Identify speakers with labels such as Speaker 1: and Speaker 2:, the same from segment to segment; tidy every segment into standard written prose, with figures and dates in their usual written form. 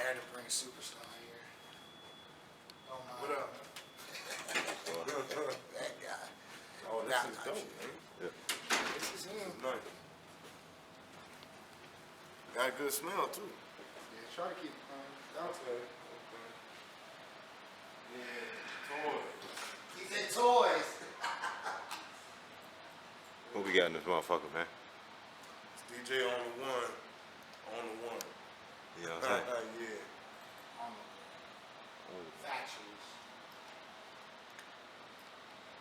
Speaker 1: had to bring a superstar here. Oh my.
Speaker 2: What up?
Speaker 1: That guy.
Speaker 2: Oh, this is dope, man.
Speaker 3: Yeah.
Speaker 1: This is him.
Speaker 2: Nice. Got a good smell too.
Speaker 1: Yeah, try to keep it clean.
Speaker 2: Okay. Yeah, toys.
Speaker 1: He said toys.
Speaker 3: What we got in this motherfucker, man?
Speaker 2: It's DJ on the one. On the one.
Speaker 3: You know what I'm saying?
Speaker 2: Yeah.
Speaker 1: On the factuals.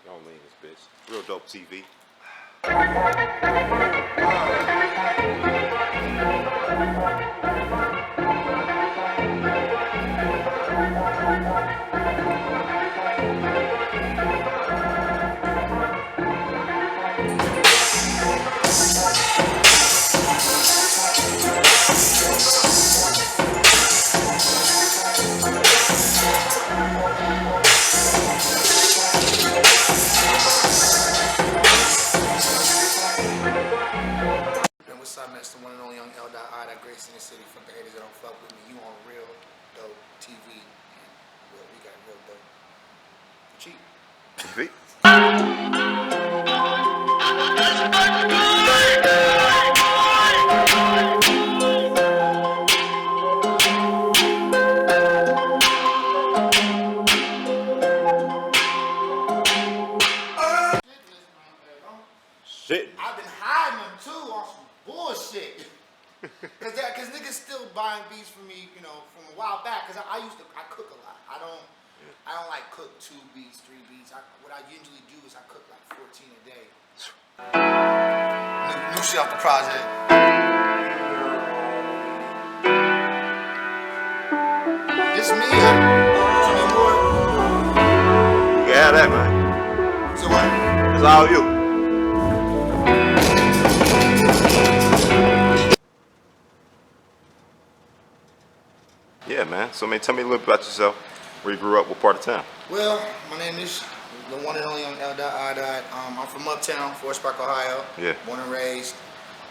Speaker 3: Y'all lean this bitch. Real dope TV.
Speaker 1: That's the one and only Young L.I, that grace in the city from the haters that don't fuck with me. You on real dope TV, and we got real dope cheap.
Speaker 3: TV? Shit.
Speaker 1: I've been hiding them too on some bullshit. Cause niggas still buying beats from me, you know, from a while back. Cause I cook a lot. I don't like cook 2 beats, 3 beats. What I usually do is I cook like 14 a day. New shit off the project. It's me. Jimmy Moore.
Speaker 3: You can have that, man.
Speaker 1: So what?
Speaker 3: It's all you. Yeah, man. So, man, tell me a little bit about yourself. Where you grew up, what part of town?
Speaker 1: Well, my name is the one and only Young L.I. I'm from Uptown, Forest Park, Ohio.
Speaker 3: Yeah.
Speaker 1: Born and raised.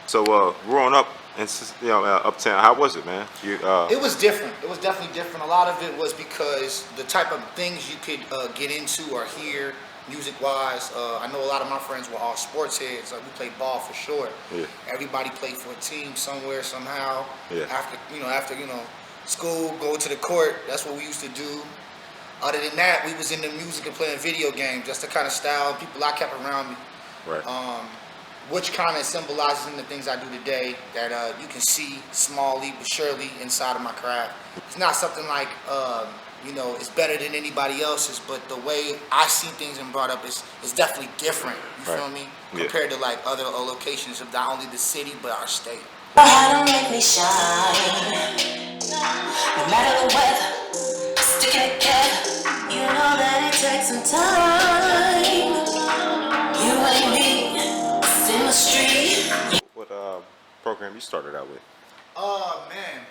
Speaker 3: So, growing up in Uptown, how was it, man?
Speaker 1: It was different. It was definitely different. A lot of it was because the type of things you could get into or hear music-wise. I know a lot of my friends were all sports heads. Like we played ball for sure.
Speaker 3: Yeah.
Speaker 1: Everybody played for a team somewhere, somehow.
Speaker 3: Yeah.
Speaker 1: After school, go to the court. That's what we used to do. Other than that, we was into music and playing video games. That's the kind of style people I kept around me.
Speaker 3: Right.
Speaker 1: Which kind of symbolizes in the things I do today that you can see smallly but surely inside of my craft. It's not something like, it's better than anybody else's, but the way I see things and brought up is definitely different, you feel me?
Speaker 3: Yeah.
Speaker 1: Compared to like other locations of not only the city, but our state.
Speaker 4: Don't make me shine. No matter the weather, stick it together. You know that it takes some time. You ain't me, it's in the street.
Speaker 3: What program you started out with?
Speaker 1: Man.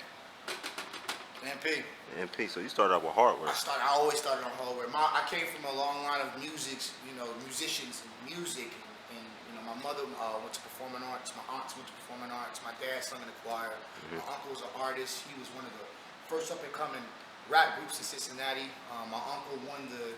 Speaker 1: MP.
Speaker 3: MP. So you started out with hardware.
Speaker 1: I always started on hardware. I came from a long line of musicians and music. And my mother went to performing arts. My aunts went to performing arts. My dad sung in the choir. My uncle was an artist. He was one of the first up and coming rap groups in Cincinnati. My uncle won the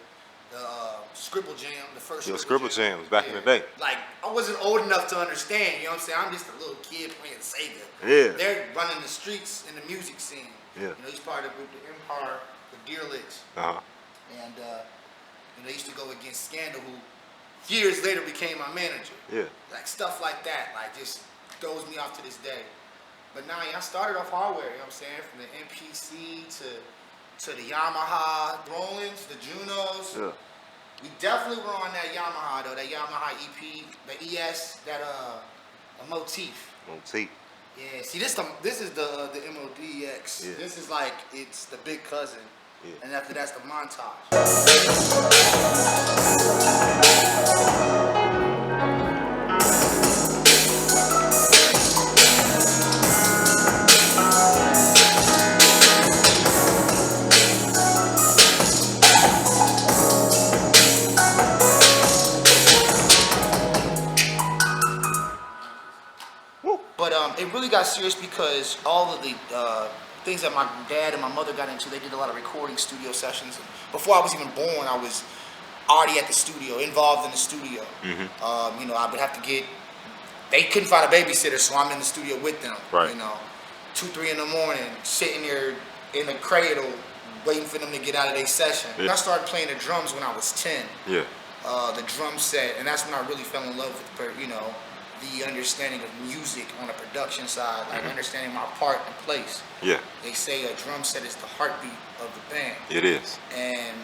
Speaker 1: Scribble Jam, the first
Speaker 3: Scribble Jam was back in the day.
Speaker 1: Like, I wasn't old enough to understand, you know what I'm saying? I'm just a little kid playing Sega.
Speaker 3: Yeah.
Speaker 1: They're running the streets in the music scene.
Speaker 3: Yeah.
Speaker 1: He's part of the group, the Empire, the Deer Licks.
Speaker 3: Uh-huh.
Speaker 1: And, they used to go against Scandal, who years later became my manager.
Speaker 3: Yeah.
Speaker 1: Like, stuff like that, like, just throws me off to this day. But now, I started off hardware, you know what I'm saying? From the MPC to the Yamaha Rollins, the Junos.
Speaker 3: Yeah.
Speaker 1: We definitely were on that Yamaha though, that Yamaha EP, the ES, that a Motif.
Speaker 3: Motif.
Speaker 1: Yeah, see this is the MODX.
Speaker 3: Yeah.
Speaker 1: This is like it's the big cousin.
Speaker 3: Yeah.
Speaker 1: And after that's the montage. But it really got got serious because all of the things that my dad and my mother got into, they did a lot of recording studio sessions. Before I was even born, I was already at the studio, involved in the studio. You know, I would have to get, they couldn't find a babysitter, so I'm in the studio with them.
Speaker 3: Right.
Speaker 1: You know, 2, 3 in the morning, sitting there in the cradle, waiting for them to get out of their session.
Speaker 3: Yeah.
Speaker 1: And I started playing the drums when I was 10.
Speaker 3: Yeah.
Speaker 1: The drum set, and that's when I really fell in love with, you know, the understanding of music on a production side, like understanding my part and place.
Speaker 3: Yeah.
Speaker 1: They say a drum set is the heartbeat of the band.
Speaker 3: It is.
Speaker 1: And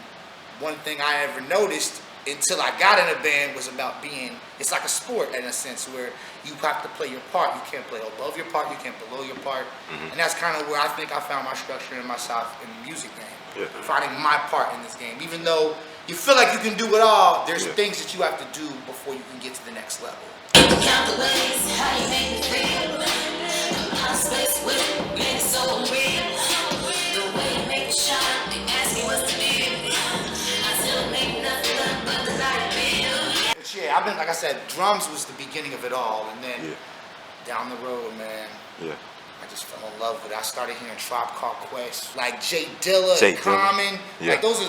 Speaker 1: one thing I ever noticed until I got in a band was about being, it's like a sport in a sense where you have to play your part. You can't play above your part, you can't below your part. And that's kind of where I think I found my structure and myself in the music game.
Speaker 3: Yeah.
Speaker 1: Finding my part in this game. Even though you feel like you can do it all, there's
Speaker 3: Yeah.
Speaker 1: things that you have to do before you can get to the next level.
Speaker 4: Count the ways, how you make me feel. Out of space with it, make it so unreal. The way you make it shine, they ask me what's the deal. I still make nothing but the light feel.
Speaker 1: But yeah, I've been, like I said, drums was the beginning of it all, and then
Speaker 3: Yeah.
Speaker 1: down the road, man,
Speaker 3: Yeah.
Speaker 1: I just fell in love with it. I started hearing Tribe Called Quest, like Jay Dilla,
Speaker 3: Jay
Speaker 1: and
Speaker 3: Dilla.
Speaker 1: Common.
Speaker 3: Yeah.
Speaker 1: Like those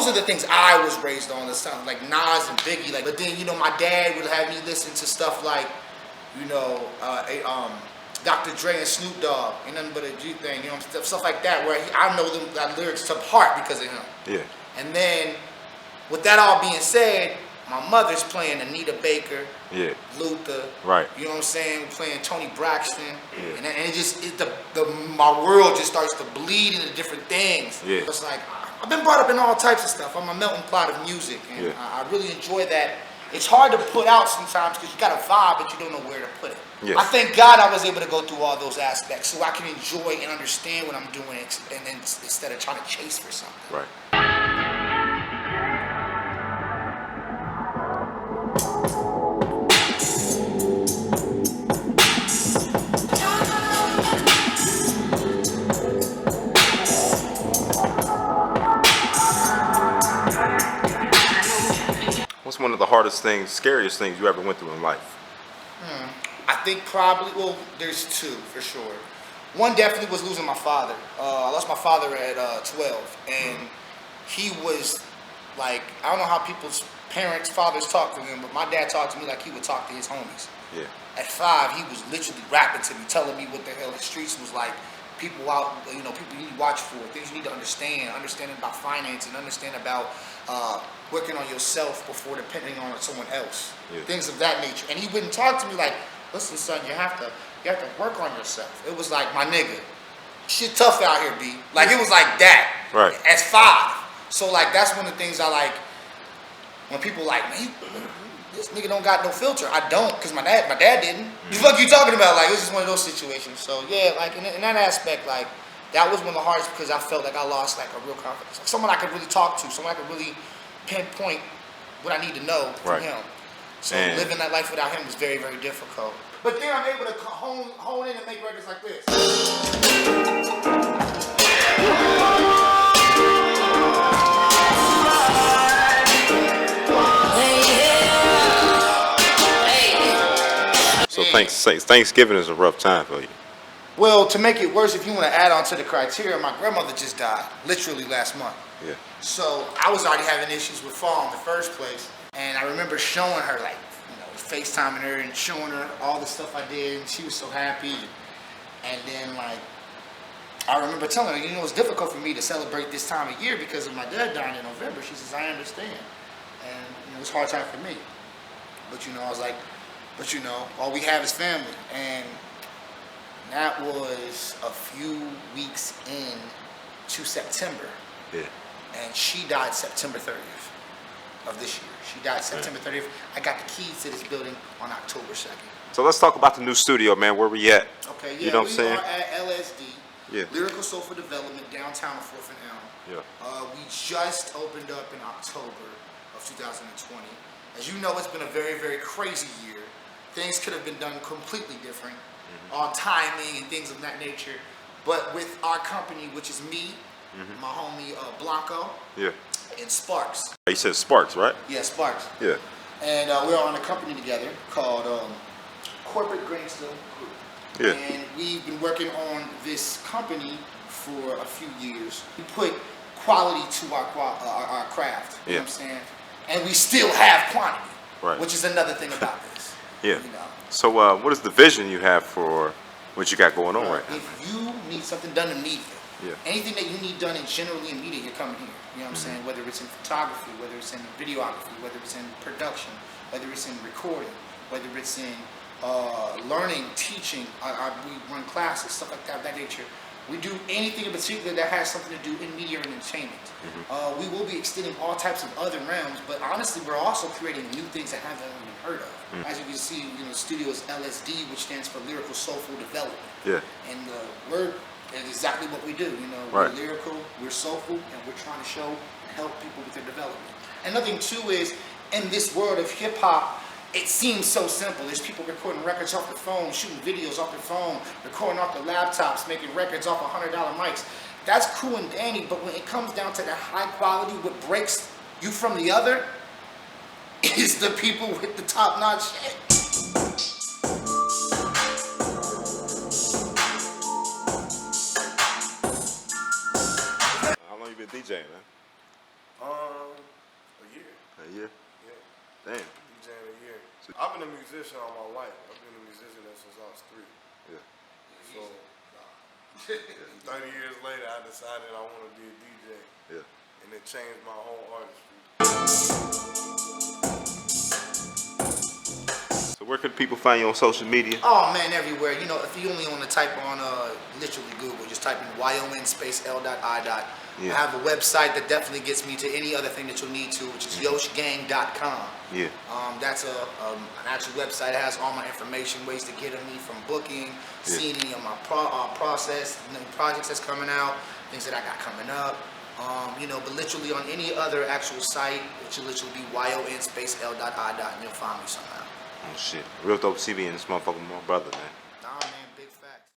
Speaker 1: are the things I was raised on. The stuff like Nas and Biggie. Like, but then you know my dad would have me listen to stuff like, you know, Dr. Dre and Snoop Dogg, ain't nothing but a G thing. You know, stuff like that where I know them that lyrics to heart because of him.
Speaker 3: Yeah.
Speaker 1: And then, with that all being said, my mother's playing Anita Baker,
Speaker 3: Yeah.
Speaker 1: Luther,
Speaker 3: Right.
Speaker 1: you know what I'm saying, playing Tony Braxton,
Speaker 3: Yeah.
Speaker 1: and it just, my world just starts to bleed into different things.
Speaker 3: Yeah.
Speaker 1: It's like, I've been brought up in all types of stuff. I'm a melting pot of music, and
Speaker 3: Yeah.
Speaker 1: I really enjoy that. It's hard to put out sometimes because you got a vibe, but you don't know where to put it.
Speaker 3: Yeah.
Speaker 1: I thank God I was able to go through all those aspects so I can enjoy and understand what I'm doing and then instead of trying to chase for something.
Speaker 3: Right. What's one of the hardest things, scariest things you ever went through in life?
Speaker 1: I think probably, well, there's two for sure. One definitely was losing my father. I lost my father at 12, and he was like, I don't know how people's parents, fathers talk to them, but my dad talked to me like he would talk to his homies.
Speaker 3: Yeah.
Speaker 1: At 5, he was literally rapping to me, telling me what the hell the streets was like. People out, you know, people you need to watch for, things you need to understanding about finance and understand about working on yourself before depending on someone else.
Speaker 3: Yeah.
Speaker 1: Things of that nature. And he wouldn't talk to me like, listen, son, you have to work on yourself. It was like, my nigga, shit tough out here, B. Like, it was like that.
Speaker 3: Right.
Speaker 1: At 5. So, like, that's one of the things I like when people like, man, this nigga don't got no filter. I don't, because my dad didn't. The fuck you talking about? Like, it's just one of those situations. So, yeah, like, in that aspect, like, that was one of the hardest because I felt like I lost, like, a real confidence. Like, someone I could really talk to, someone I could really pinpoint what I need to know from
Speaker 3: Right.
Speaker 1: him. So
Speaker 3: And-
Speaker 1: living that life without him was very, very difficult. But then I'm able to hone in and make records like this.
Speaker 3: So Thanksgiving is a rough time for you.
Speaker 1: Well, to make it worse, if you want to add on to the criteria, my grandmother just died, literally last month.
Speaker 3: Yeah.
Speaker 1: So I was already having issues with fall in the first place. And I remember showing her, like, you know, FaceTiming her and showing her all the stuff I did, and she was so happy. And then, like, I remember telling her, you know, it's difficult for me to celebrate this time of year because of my dad dying in November. She says, I understand. And, you know, it's a hard time for me. But, you know, I was like, but, you know, all we have is family. And that was a few weeks in to September.
Speaker 3: Yeah.
Speaker 1: And she died September 30th of this year. She died September 30th. I got the keys to this building on October 2nd.
Speaker 3: So let's talk about the new studio, man. Where we at?
Speaker 1: Okay, yeah,
Speaker 3: You know what I'm saying?
Speaker 1: We are at LSD,
Speaker 3: Yeah.
Speaker 1: Lyrical Soulful Development, downtown on 4th and Elm.
Speaker 3: Yeah.
Speaker 1: We just opened up in October of 2020. As you know, it's been a very, very crazy year. Things could have been done completely different on timing and things of that nature. But with our company, which is me, my homie Blanco,
Speaker 3: Yeah.
Speaker 1: and Sparks.
Speaker 3: You said Sparks, right?
Speaker 1: Yeah, Sparks.
Speaker 3: Yeah.
Speaker 1: And we're on a company together called Corporate Grainsville Group.
Speaker 3: Yeah.
Speaker 1: And we've been working on this company for a few years. We put quality to our craft. You know what I'm saying? And we still have quantity.
Speaker 3: Right.
Speaker 1: Which is another thing about this.
Speaker 3: Yeah.
Speaker 1: You know?
Speaker 3: So what is the vision you have for what you got going on right now?
Speaker 1: If you need something done in media,
Speaker 3: Yeah.
Speaker 1: anything that you need done in generally in media, you're coming here. You know what I'm saying? Whether it's in photography, whether it's in videography, whether it's in production, whether it's in recording, whether it's in learning, teaching. We run classes, stuff like that, of that nature. We do anything in particular that has something to do in media and entertainment. We will be extending all types of other realms, but honestly, we're also creating new things that haven't been heard of. As you can see, you know, the studio is LSD, which stands for Lyrical Soulful Development.
Speaker 3: Yeah.
Speaker 1: And the word is exactly what we do. You know, we're lyrical, we're soulful, and we're trying to show and help people with their development. Another thing too is, in this world of hip hop, it seems so simple. There's people recording records off their phone, shooting videos off their phone, recording off their laptops, making records off $100 mics. That's cool and dandy, but when it comes down to the high quality, what breaks you from the other is the people with the top-notch shit.
Speaker 3: How long you been DJing, man?
Speaker 2: A year.
Speaker 3: A year.
Speaker 2: Yeah.
Speaker 3: Damn.
Speaker 2: DJing a year. I've been a musician all my life. I've been a musician since I was 3.
Speaker 3: Yeah.
Speaker 2: So 30 years later, I decided I want to be a DJ.
Speaker 3: Yeah.
Speaker 2: And it changed my whole artistry.
Speaker 3: So where could people find you on social media?
Speaker 1: Oh man, everywhere. You know, if you only want to type on literally Google, just type in YON space L.I.
Speaker 3: Yeah.
Speaker 1: I have a website that definitely gets me to any other thing that you'll need to, which is yoshgang.com.
Speaker 3: Yeah.
Speaker 1: That's an actual website. It has all my information, ways to get at me from booking, seeing any of my process, new projects that's coming out, things that I got coming up. You know, but literally on any other actual site, it should literally be YON space L.I. and you'll find me somehow.
Speaker 3: Oh shit. Real dope CB and this motherfucker, my brother, man.